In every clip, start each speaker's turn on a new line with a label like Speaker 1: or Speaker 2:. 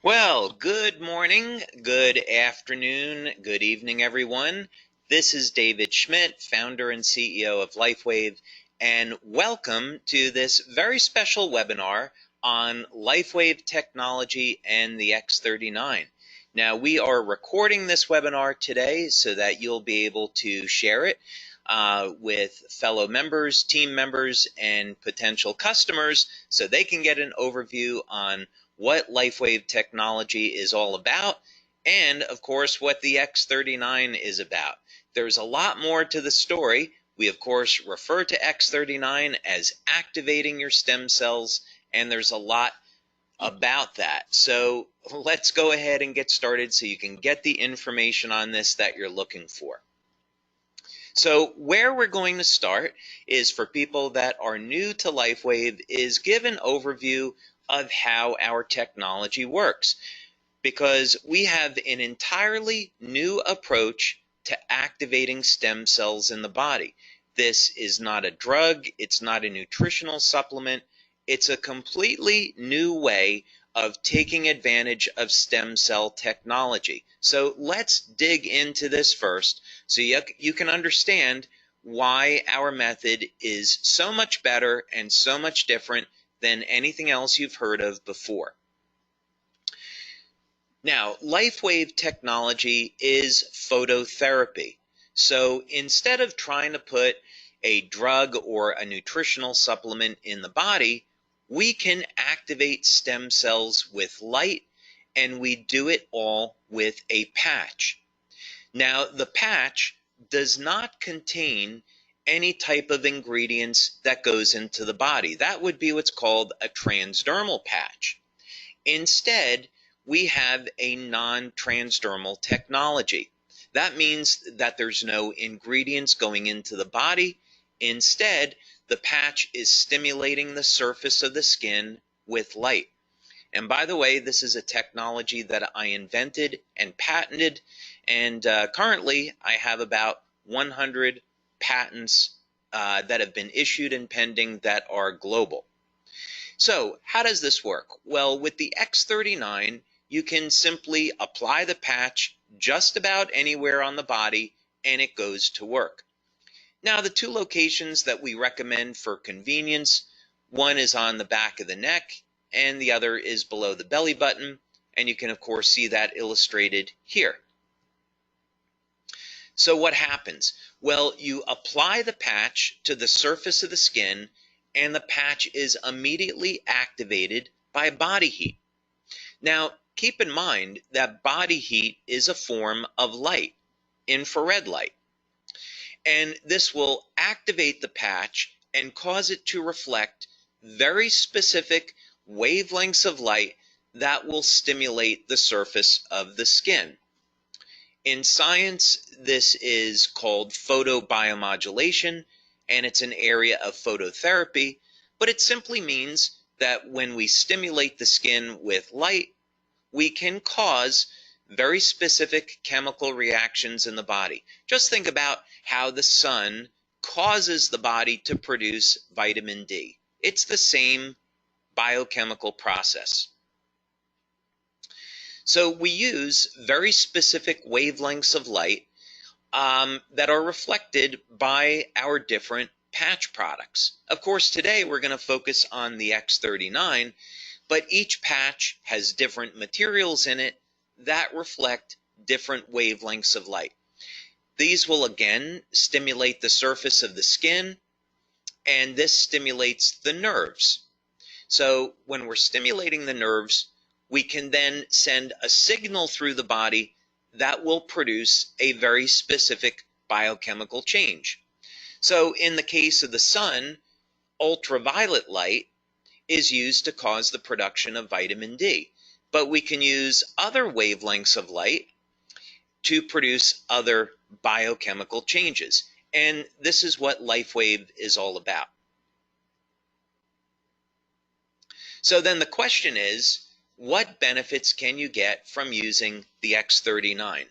Speaker 1: Well, good morning, good afternoon, good evening, everyone. This is David Schmidt, founder and CEO of LifeWave, and welcome to this very special webinar on LifeWave technology and the X39. Now, we are recording this webinar today so that you'll be able to share it with fellow members, team members, and potential customers so they can get an overview on what LifeWave technology is all about, and of course what the X39 is about. There's a lot more to the story. We of course refer to X39 as activating your stem cells, and there's a lot about that. So let's go ahead and get started so you can get the information on this that you're looking for. So where we're going to start is for people that are new to LifeWave is give an overview of how our technology works, because we have an entirely new approach to activating stem cells in the body. This is not a drug, it's not a nutritional supplement, it's a completely new way of taking advantage of stem cell technology. So let's dig into this first so you can understand why our method is so much better and so much different than anything else you've heard of before. Now, LifeWave technology is phototherapy. So instead of trying to put a drug or a nutritional supplement in the body, we can activate stem cells with light, and we do it all with a patch. Now, the patch does not contain any type of ingredients that goes into the body. That would be what's called a transdermal patch. Instead, we have a non-transdermal technology. That means that there's no ingredients going into the body. Instead, the patch is stimulating the surface of the skin with light. And by the way, this is a technology that I invented and patented, and currently I have about 100 patents that have been issued and pending that are global. So how does this work? Well, with the X39, you can simply apply the patch just about anywhere on the body and it goes to work. Now, the two locations that we recommend for convenience, one is on the back of the neck and the other is below the belly button, and you can of course see that illustrated here. So what happens? Well, you apply the patch to the surface of the skin and the patch is immediately activated by body heat. Now, keep in mind that body heat is a form of light, infrared light. And this will activate the patch and cause it to reflect very specific wavelengths of light that will stimulate the surface of the skin. In science, this is called photobiomodulation, and it's an area of phototherapy, but it simply means that when we stimulate the skin with light, we can cause very specific chemical reactions in the body. Just think about how the sun causes the body to produce vitamin D. It's the same biochemical process. So we use very specific wavelengths of light that are reflected by our different patch products. Of course, today we're going to focus on the X39, but each patch has different materials in it that reflect different wavelengths of light. These will again stimulate the surface of the skin, and this stimulates the nerves. So when we're stimulating the nerves, we can then send a signal through the body that will produce a very specific biochemical change. So in the case of the sun, ultraviolet light is used to cause the production of vitamin D. But we can use other wavelengths of light to produce other biochemical changes. And this is what LifeWave is all about. So then the question is, what benefits can you get from using the X39?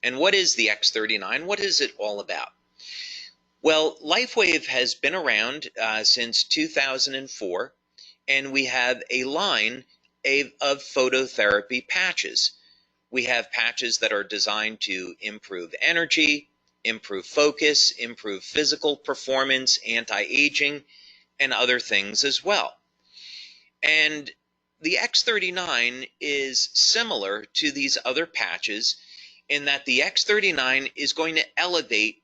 Speaker 1: And what is the X39? What is it all about? Well, LifeWave has been around since 2004, and we have a line of phototherapy patches. We have patches that are designed to improve energy, improve focus, improve physical performance, anti-aging, and other things as well. And the X39 is similar to these other patches in that the X39 is going to elevate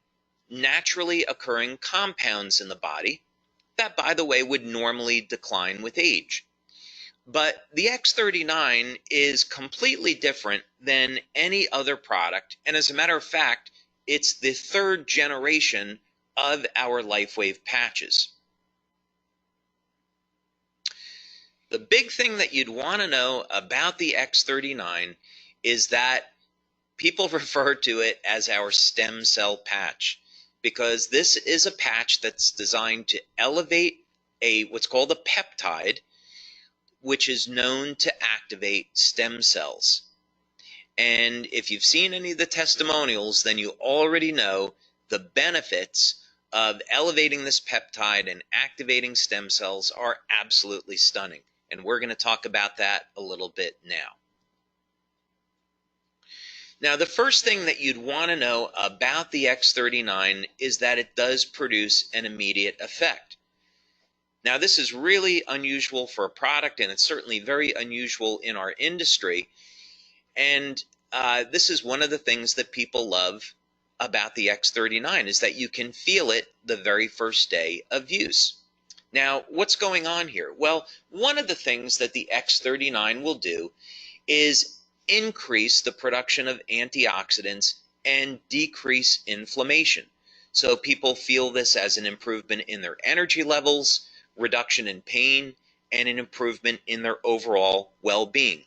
Speaker 1: naturally occurring compounds in the body that, by the way, would normally decline with age. But the X39 is completely different than any other product, and as a matter of fact, it's the third generation of our LifeWave patches. The big thing that you'd want to know about the X39 is that people refer to it as our stem cell patch, because this is a patch that's designed to elevate what's called a peptide, which is known to activate stem cells. And if you've seen any of the testimonials, then you already know the benefits of elevating this peptide and activating stem cells are absolutely stunning. And we're going to talk about that a little bit now. Now, the first thing that you'd want to know about the X39 is that it does produce an immediate effect. Now, this is really unusual for a product, and it's certainly very unusual in our industry. And this is one of the things that people love about the X39 is that you can feel it the very first day of use. Now, what's going on here? Well, one of the things that the X39 will do is increase the production of antioxidants and decrease inflammation. So people feel this as an improvement in their energy levels, reduction in pain, and an improvement in their overall well-being.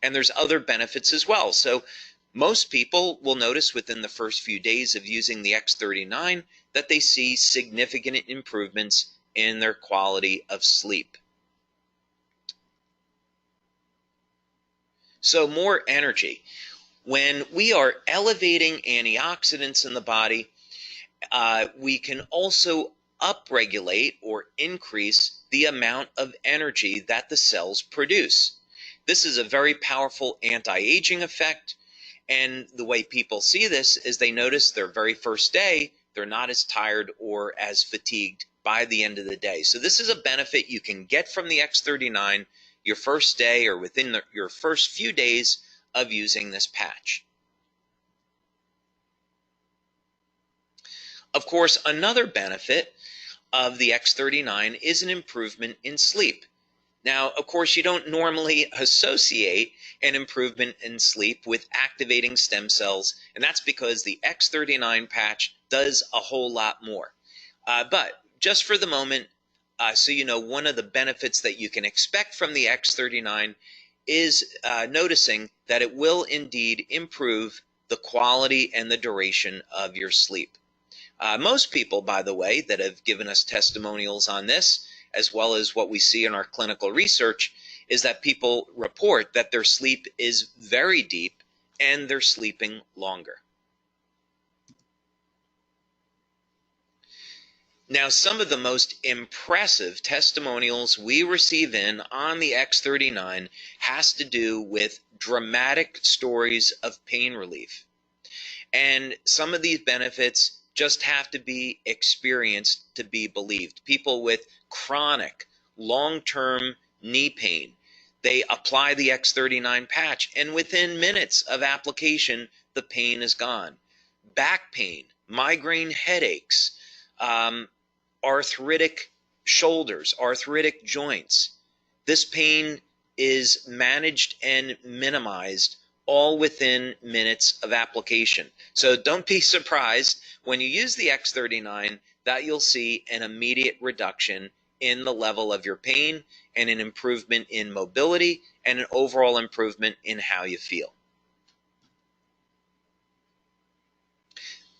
Speaker 1: And there's other benefits as well. So most people will notice within the first few days of using the X39 that they see significant improvements in their quality of sleep. So more energy. When we are elevating antioxidants in the body, we can also upregulate or increase the amount of energy that the cells produce. This is a very powerful anti-aging effect, and the way people see this is they notice their very first day, they're not as tired or as fatigued by the end of the day. So this is a benefit you can get from the X39 your first day or within your first few days of using this patch. Of course, another benefit of the X39 is an improvement in sleep. Now, of course, you don't normally associate an improvement in sleep with activating stem cells, and that's because the X39 patch does a whole lot more. But just for the moment, so you know, one of the benefits that you can expect from the X39 is noticing that it will indeed improve the quality and the duration of your sleep. Most people, by the way, that have given us testimonials on this, as well as what we see in our clinical research, is that people report that their sleep is very deep and they're sleeping longer. Now, some of the most impressive testimonials we receive in on the X39 has to do with dramatic stories of pain relief. And some of these benefits just have to be experienced to be believed. People with chronic, long-term knee pain, they apply the X39 patch, and within minutes of application, the pain is gone. Back pain, migraine headaches, arthritic shoulders, arthritic joints. This pain is managed and minimized all within minutes of application. So don't be surprised when you use the X39 that you'll see an immediate reduction in the level of your pain and an improvement in mobility and an overall improvement in how you feel.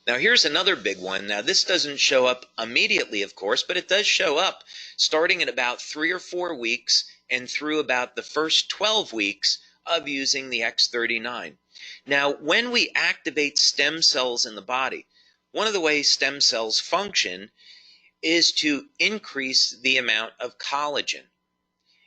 Speaker 1: Now, here's another big one. Now, this doesn't show up immediately, of course, but it does show up starting at about 3 or 4 weeks and through about the first 12 weeks of using the X39. Now, when we activate stem cells in the body, one of the ways stem cells function is to increase the amount of collagen.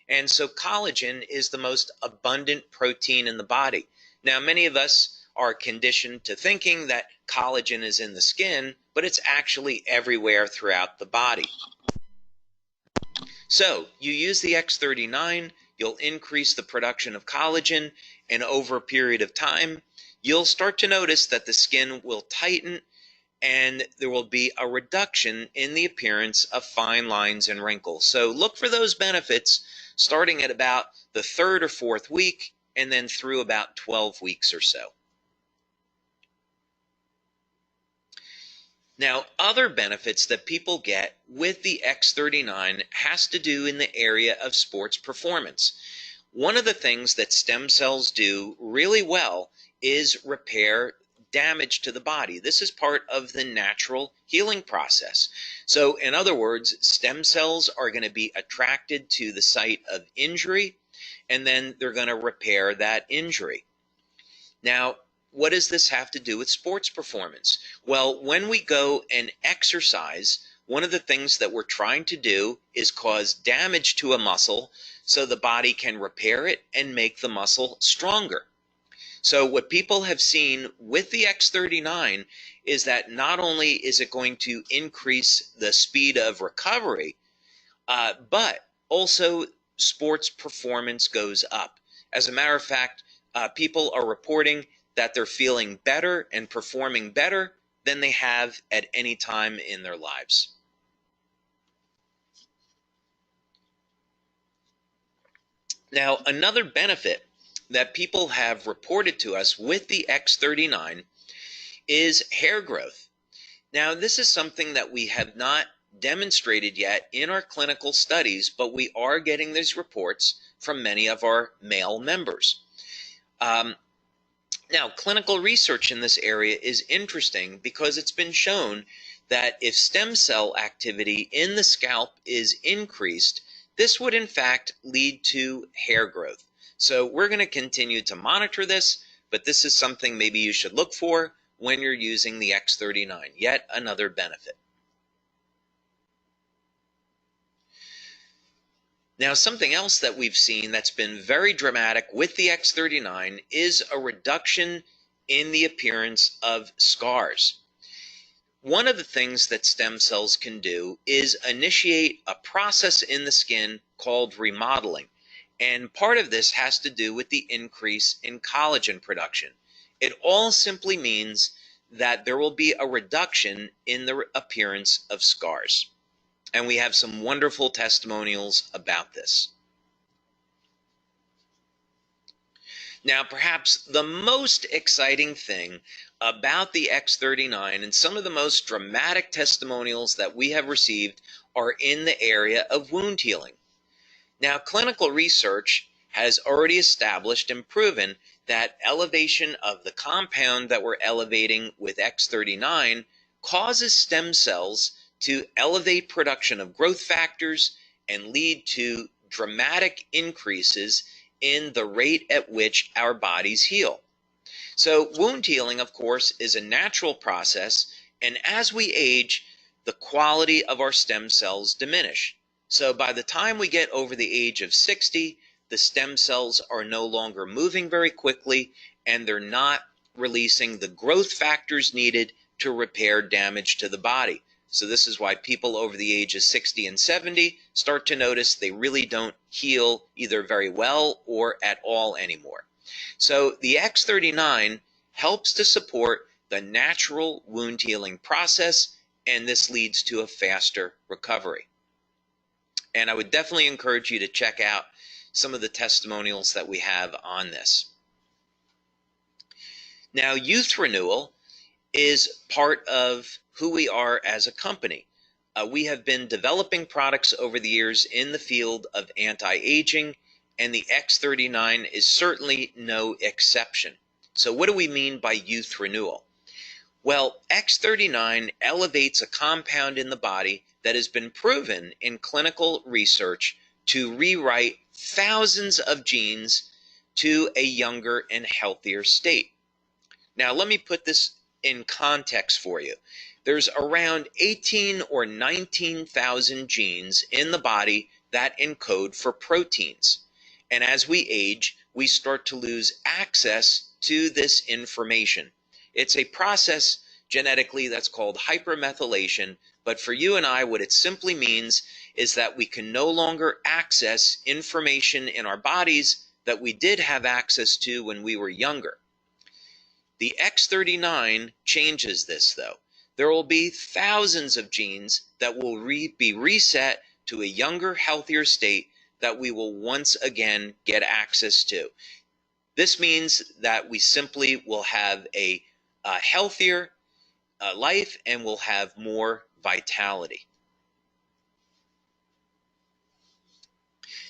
Speaker 1: And so collagen is the most abundant protein in the body. Now, many of us are conditioned to thinking that collagen is in the skin, but it's actually everywhere throughout the body. So you use the X39, you'll increase the production of collagen, and over a period of time, you'll start to notice that the skin will tighten and there will be a reduction in the appearance of fine lines and wrinkles. So look for those benefits starting at about the 3rd or 4th week and then through about 12 weeks or so. Now, other benefits that people get with the X39 has to do in the area of sports performance. One of the things that stem cells do really well is repair damage to the body. This is part of the natural healing process. So, in other words, stem cells are going to be attracted to the site of injury, and then they're going to repair that injury. Now, what does this have to do with sports performance? Well, when we go and exercise, one of the things that we're trying to do is cause damage to a muscle so the body can repair it and make the muscle stronger. So what people have seen with the X39 is that not only is it going to increase the speed of recovery, but also sports performance goes up. As a matter of fact, people are reporting that they're feeling better and performing better than they have at any time in their lives. Now, another benefit that people have reported to us with the X39 is hair growth. Now, this is something that we have not demonstrated yet in our clinical studies, but we are getting these reports from many of our male members. Now, clinical research in this area is interesting because it's been shown that if stem cell activity in the scalp is increased, this would in fact lead to hair growth. So we're going to continue to monitor this, but this is something maybe you should look for when you're using the X39, yet another benefit. Now, something else that we've seen that's been very dramatic with the X39 is a reduction in the appearance of scars. One of the things that stem cells can do is initiate a process in the skin called remodeling. And part of this has to do with the increase in collagen production. It all simply means that there will be a reduction in the appearance of scars. And we have some wonderful testimonials about this. Now, perhaps the most exciting thing about the X39 and some of the most dramatic testimonials that we have received are in the area of wound healing. Now, clinical research has already established and proven that elevation of the compound that we're elevating with X39 causes stem cells to elevate production of growth factors and lead to dramatic increases in the rate at which our bodies heal. So wound healing, of course, is a natural process, and as we age, the quality of our stem cells diminish. So by the time we get over the age of 60, the stem cells are no longer moving very quickly, and they're not releasing the growth factors needed to repair damage to the body. So this is why people over the age of 60 and 70 start to notice they really don't heal either very well or at all anymore. So the X39 helps to support the natural wound healing process, and this leads to a faster recovery. And I would definitely encourage you to check out some of the testimonials that we have on this. Now, youth renewal is part of who we are as a company. We have been developing products over the years in the field of anti-aging, and the X39 is certainly no exception. So what do we mean by youth renewal? Well, X39 elevates a compound in the body that has been proven in clinical research to rewrite thousands of genes to a younger and healthier state. Now, let me put this in context for you. There's around 18 or 19,000 genes in the body that encode for proteins. And as we age, we start to lose access to this information. It's a process genetically that's called hypermethylation, but for you and I, what it simply means is that we can no longer access information in our bodies that we did have access to when we were younger. The X39 changes this, though. There will be thousands of genes that will be reset to a younger, healthier state that we will once again get access to. This means that we simply will have a healthier life and will have more vitality.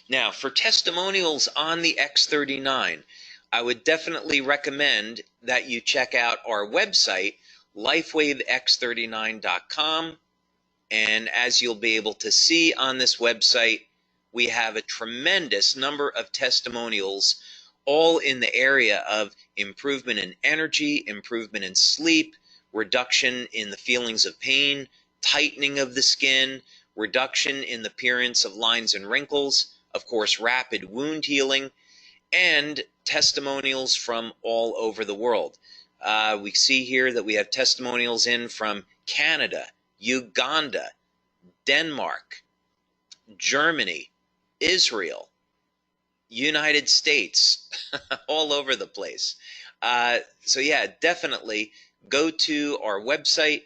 Speaker 1: Now, for testimonials on the X39, I would definitely recommend that you check out our website, LifeWaveX39.com. And as you'll be able to see on this website, we have a tremendous number of testimonials, all in the area of improvement in energy, improvement in sleep, reduction in the feelings of pain, tightening of the skin, reduction in the appearance of lines and wrinkles, of course, rapid wound healing, and testimonials from all over the world. We see here that we have testimonials in from Canada, Uganda, Denmark, Germany, Israel, United States, all over the place. So yeah, definitely go to our website,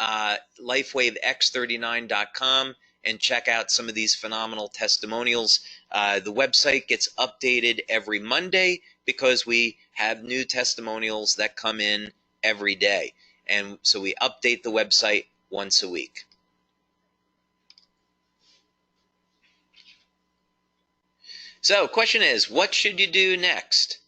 Speaker 1: LifeWaveX39.com, and check out some of these phenomenal testimonials. The website gets updated every Monday because we have new testimonials that come in every day. And so we update the website once a week. So, question is, what should you do next?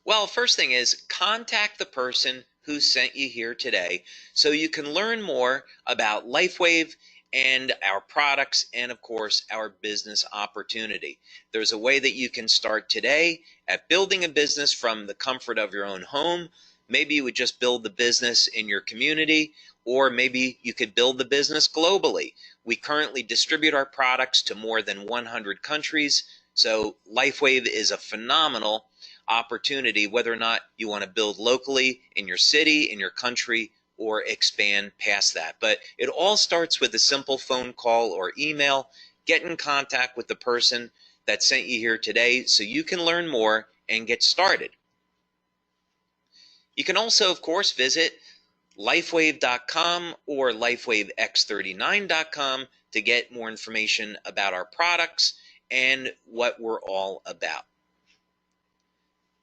Speaker 1: Well, first thing is, contact the person who sent you here today so you can learn more about LifeWave and our products and, of course, our business opportunity. There's a way that you can start today at building a business from the comfort of your own home. Maybe you would just build the business in your community, or maybe you could build the business globally. We currently distribute our products to more than 100 countries, so LifeWave is a phenomenal opportunity, whether or not you want to build locally in your city, in your country, or expand past that. But it all starts with a simple phone call or email. Get in contact with the person that sent you here today so you can learn more and get started. You can also, of course, visit LifeWave.com or LifeWaveX39.com to get more information about our products and what we're all about.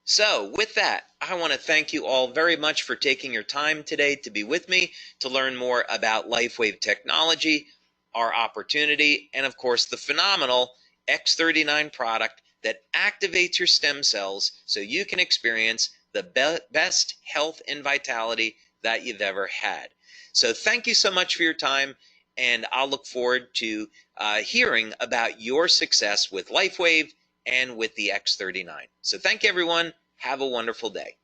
Speaker 1: So with that, I want to thank you all very much for taking your time today to be with me to learn more about LifeWave technology, our opportunity, and of course the phenomenal X39 product that activates your stem cells so you can experience the best health and vitality that you've ever had. So thank you so much for your time, and I'll look forward to hearing about your success with LifeWave and with the X39. So thank you, everyone. Have a wonderful day.